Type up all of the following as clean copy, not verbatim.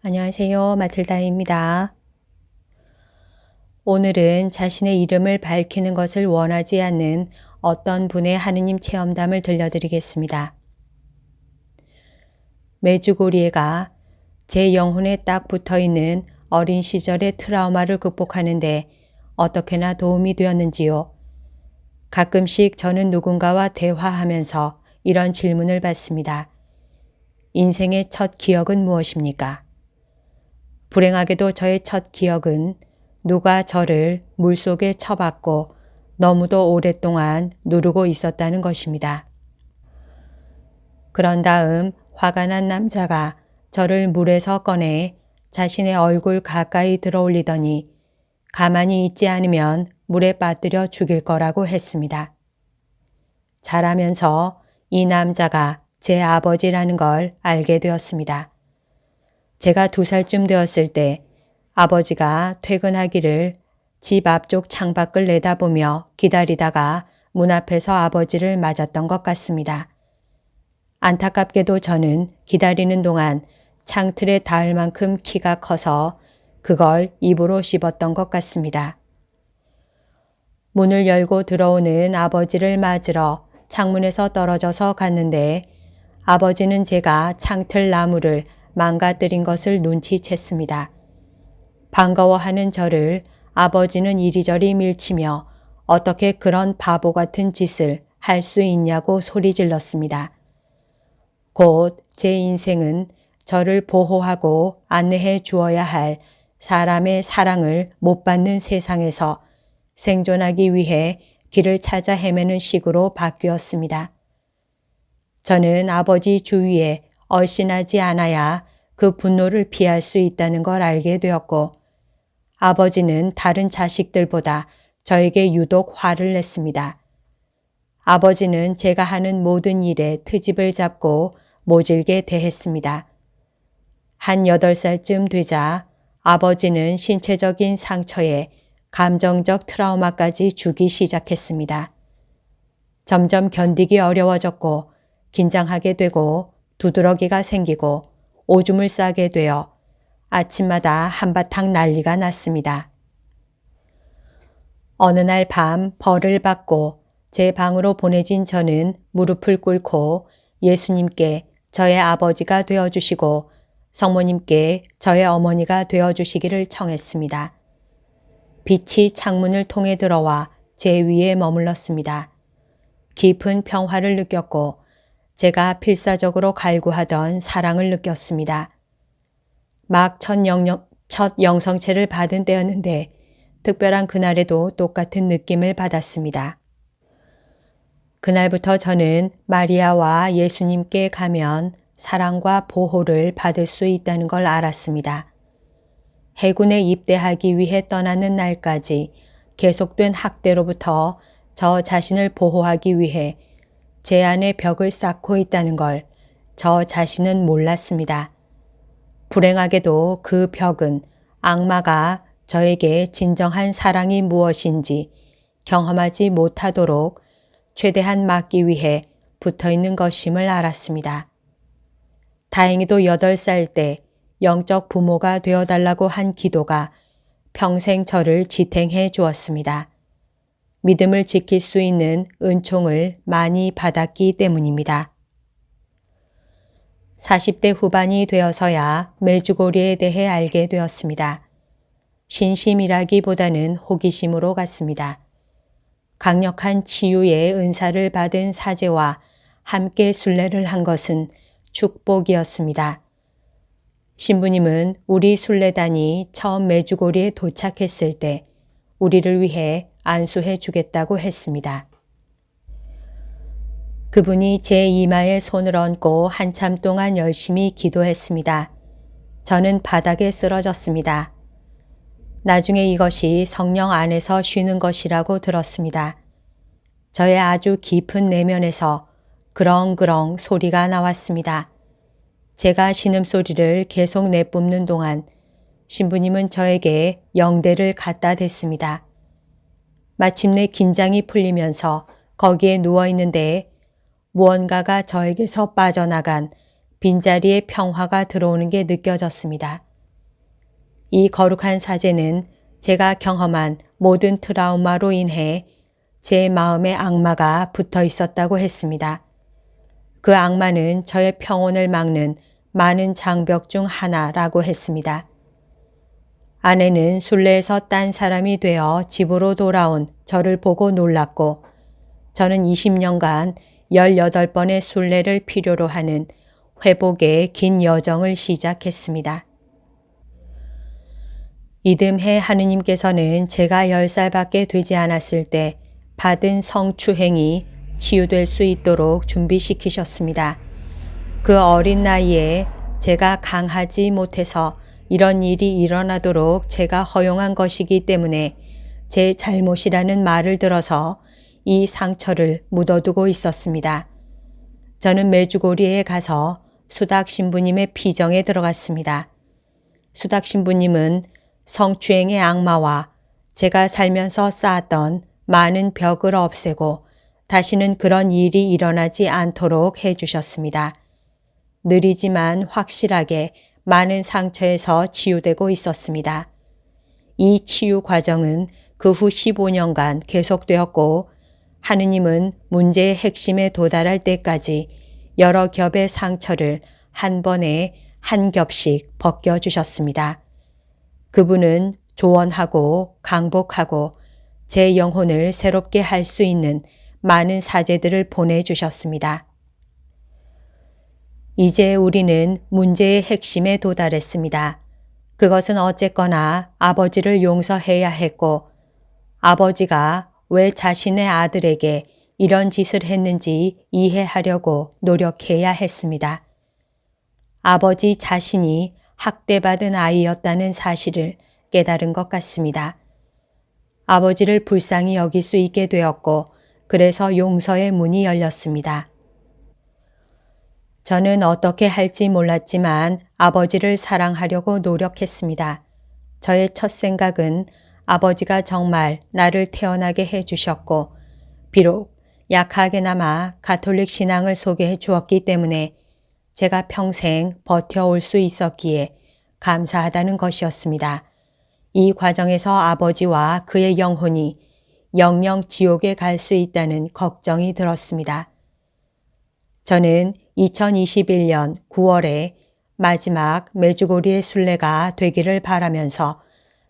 안녕하세요. 마틀다입니다. 오늘은 자신의 이름을 밝히는 것을 원하지 않는 어떤 분의 하느님 체험담을 들려드리겠습니다. 메주고리에가 제 영혼에 딱 붙어있는 어린 시절의 트라우마를 극복하는데 어떻게나 도움이 되었는지요. 가끔씩 저는 누군가와 대화하면서 이런 질문을 받습니다. 인생의 첫 기억은 무엇입니까? 불행하게도 저의 첫 기억은 누가 저를 물속에 쳐박고 너무도 오랫동안 누르고 있었다는 것입니다. 그런 다음 화가 난 남자가 저를 물에서 꺼내 자신의 얼굴 가까이 들어올리더니 가만히 있지 않으면 물에 빠뜨려 죽일 거라고 했습니다. 자라면서 이 남자가 제 아버지라는 걸 알게 되었습니다. 제가 2살쯤 되었을 때 아버지가 퇴근하기를 집 앞쪽 창밖을 내다보며 기다리다가 문 앞에서 아버지를 맞았던 것 같습니다. 안타깝게도 저는 기다리는 동안 창틀에 닿을 만큼 키가 커서 그걸 입으로 씹었던 것 같습니다. 문을 열고 들어오는 아버지를 맞으러 창문에서 떨어져서 갔는데 아버지는 제가 창틀 나무를 망가뜨린 것을 눈치챘습니다. 반가워하는 저를 아버지는 이리저리 밀치며 어떻게 그런 바보 같은 짓을 할 수 있냐고 소리질렀습니다. 곧 제 인생은 저를 보호하고 안내해 주어야 할 사람의 사랑을 못 받는 세상에서 생존하기 위해 길을 찾아 헤매는 식으로 바뀌었습니다. 저는 아버지 주위에 얼씬하지 않아야 그 분노를 피할 수 있다는 걸 알게 되었고 아버지는 다른 자식들보다 저에게 유독 화를 냈습니다. 아버지는 제가 하는 모든 일에 트집을 잡고 모질게 대했습니다. 한 8살쯤 되자 아버지는 신체적인 상처에 감정적 트라우마까지 주기 시작했습니다. 점점 견디기 어려워졌고 긴장하게 되고 두드러기가 생기고 오줌을 싸게 되어 아침마다 한바탕 난리가 났습니다. 어느 날 밤 벌을 받고 제 방으로 보내진 저는 무릎을 꿇고 예수님께 저의 아버지가 되어주시고 성모님께 저의 어머니가 되어주시기를 청했습니다. 빛이 창문을 통해 들어와 제 위에 머물렀습니다. 깊은 평화를 느꼈고 제가 필사적으로 갈구하던 사랑을 느꼈습니다. 막 첫 영성체를 받은 때였는데 특별한 그날에도 똑같은 느낌을 받았습니다. 그날부터 저는 마리아와 예수님께 가면 사랑과 보호를 받을 수 있다는 걸 알았습니다. 해군에 입대하기 위해 떠나는 날까지 계속된 학대로부터 저 자신을 보호하기 위해 제 안에 벽을 쌓고 있다는 걸 저 자신은 몰랐습니다. 불행하게도 그 벽은 악마가 저에게 진정한 사랑이 무엇인지 경험하지 못하도록 최대한 막기 위해 붙어있는 것임을 알았습니다. 다행히도 8살 때 영적 부모가 되어달라고 한 기도가 평생 저를 지탱해 주었습니다. 믿음을 지킬 수 있는 은총을 많이 받았기 때문입니다. 40대 후반이 되어서야 메주고리에 대해 알게 되었습니다. 신심이라기보다는 호기심으로 갔습니다. 강력한 치유의 은사를 받은 사제와 함께 순례를 한 것은 축복이었습니다. 신부님은 우리 순례단이 처음 메주고리에 도착했을 때 우리를 위해 안수해 주겠다고 했습니다. 그분이 제 이마에 손을 얹고 한참 동안 열심히 기도했습니다. 저는 바닥에 쓰러졌습니다. 나중에 이것이 성령 안에서 쉬는 것이라고 들었습니다. 저의 아주 깊은 내면에서 그렁그렁 소리가 나왔습니다. 제가 신음소리를 계속 내뿜는 동안 신부님은 저에게 영대를 갖다 댔습니다. 마침내 긴장이 풀리면서 거기에 누워있는데 무언가가 저에게서 빠져나간 빈자리에 평화가 들어오는 게 느껴졌습니다. 이 거룩한 사제는 제가 경험한 모든 트라우마로 인해 제 마음에 악마가 붙어 있었다고 했습니다. 그 악마는 저의 평온을 막는 많은 장벽 중 하나라고 했습니다. 아내는 순례에서 딴 사람이 되어 집으로 돌아온 저를 보고 놀랐고 저는 20년간 18번의 순례를 필요로 하는 회복의 긴 여정을 시작했습니다. 이듬해 하느님께서는 제가 10살밖에 되지 않았을 때 받은 성추행이 치유될 수 있도록 준비시키셨습니다. 그 어린 나이에 제가 강하지 못해서 이런 일이 일어나도록 제가 허용한 것이기 때문에 제 잘못이라는 말을 들어서 이 상처를 묻어두고 있었습니다. 저는 메주고리에 가서 수닥 신부님의 피정에 들어갔습니다. 수닥 신부님은 성추행의 악마와 제가 살면서 쌓았던 많은 벽을 없애고 다시는 그런 일이 일어나지 않도록 해주셨습니다. 느리지만 확실하게 많은 상처에서 치유되고 있었습니다. 이 치유 과정은 그 후 15년간 계속되었고 하느님은 문제의 핵심에 도달할 때까지 여러 겹의 상처를 한 번에 한 겹씩 벗겨주셨습니다. 그분은 조언하고 강복하고 제 영혼을 새롭게 할 수 있는 많은 사제들을 보내주셨습니다. 이제 우리는 문제의 핵심에 도달했습니다. 그것은 어쨌거나 아버지를 용서해야 했고 아버지가 왜 자신의 아들에게 이런 짓을 했는지 이해하려고 노력해야 했습니다. 아버지 자신이 학대받은 아이였다는 사실을 깨달은 것 같습니다. 아버지를 불쌍히 여길 수 있게 되었고 그래서 용서의 문이 열렸습니다. 저는 어떻게 할지 몰랐지만 아버지를 사랑하려고 노력했습니다. 저의 첫 생각은 아버지가 정말 나를 태어나게 해주셨고 비록 약하게나마 가톨릭 신앙을 소개해 주었기 때문에 제가 평생 버텨올 수 있었기에 감사하다는 것이었습니다. 이 과정에서 아버지와 그의 영혼이 영영 지옥에 갈 수 있다는 걱정이 들었습니다. 저는 2021년 9월에 마지막 메주고리의 순례가 되기를 바라면서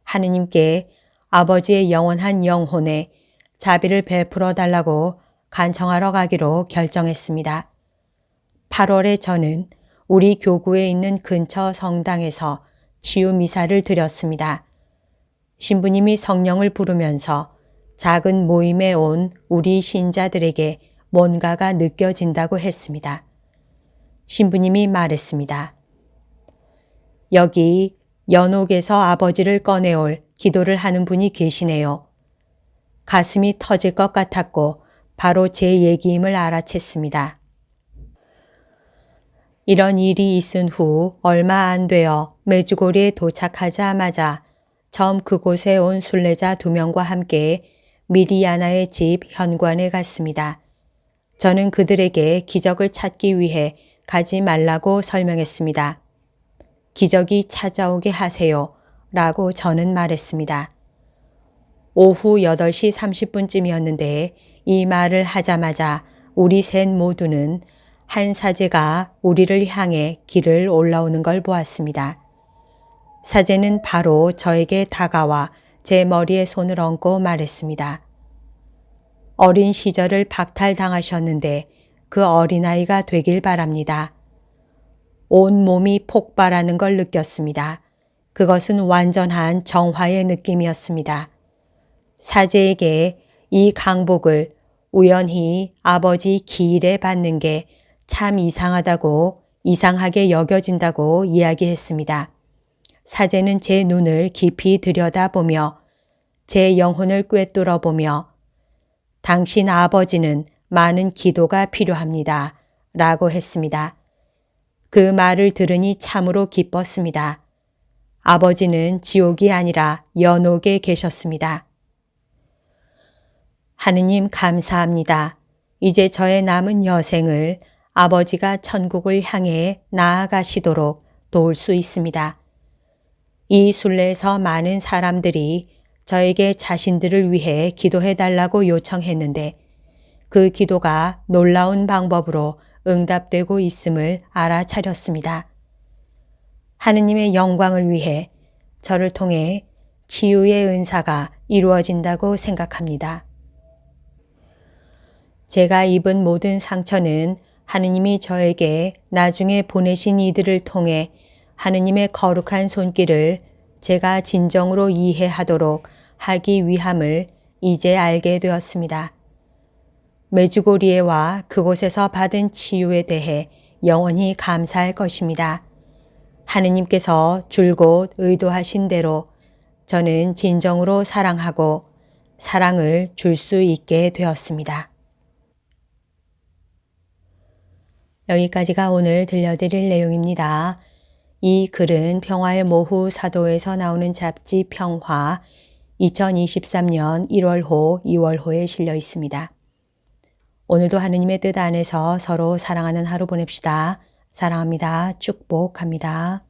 하느님께 아버지의 영원한 영혼에 자비를 베풀어 달라고 간청하러 가기로 결정했습니다. 8월에 저는 우리 교구에 있는 근처 성당에서 치유 미사를 드렸습니다. 신부님이 성령을 부르면서 작은 모임에 온 우리 신자들에게 뭔가가 느껴진다고 했습니다. 신부님이 말했습니다. 여기 연옥에서 아버지를 꺼내올 기도를 하는 분이 계시네요. 가슴이 터질 것 같았고 바로 제 얘기임을 알아챘습니다. 이런 일이 있은 후 얼마 안 되어 메주고리에 도착하자마자 처음 그곳에 온 순례자 2명과 함께 미리아나의 집 현관에 갔습니다. 저는 그들에게 기적을 찾기 위해 가지 말라고 설명했습니다. 기적이 찾아오게 하세요 라고 저는 말했습니다. 오후 8시 30분쯤이었는데 이 말을 하자마자 우리 셋 모두는 한 사제가 우리를 향해 길을 올라오는 걸 보았습니다. 사제는 바로 저에게 다가와 제 머리에 손을 얹고 말했습니다. 어린 시절을 박탈당하셨는데 그 어린아이가 되길 바랍니다. 온 몸이 폭발하는 걸 느꼈습니다. 그것은 완전한 정화의 느낌이었습니다. 사제에게 이 강복을 우연히 아버지 기일에 받는 게 참 이상하게 여겨진다고 이야기했습니다. 사제는 제 눈을 깊이 들여다보며 제 영혼을 꿰뚫어보며 당신 아버지는 많은 기도가 필요합니다. 라고 했습니다. 그 말을 들으니 참으로 기뻤습니다. 아버지는 지옥이 아니라 연옥에 계셨습니다. 하느님 감사합니다. 이제 저의 남은 여생을 아버지가 천국을 향해 나아가시도록 도울 수 있습니다. 이 순례에서 많은 사람들이 저에게 자신들을 위해 기도해 달라고 요청했는데 그 기도가 놀라운 방법으로 응답되고 있음을 알아차렸습니다. 하느님의 영광을 위해 저를 통해 치유의 은사가 이루어진다고 생각합니다. 제가 입은 모든 상처는 하느님이 저에게 나중에 보내신 이들을 통해 하느님의 거룩한 손길을 제가 진정으로 이해하도록 하기 위함을 이제 알게 되었습니다. 메주고리에와 그곳에서 받은 치유에 대해 영원히 감사할 것입니다. 하느님께서 줄곧 의도하신 대로 저는 진정으로 사랑하고 사랑을 줄 수 있게 되었습니다. 여기까지가 오늘 들려드릴 내용입니다. 이 글은 평화의 모후 사도에서 나오는 잡지 평화 2023년 1월호, 2월호에 실려 있습니다. 오늘도 하느님의 뜻 안에서 서로 사랑하는 하루 보냅시다. 사랑합니다. 축복합니다.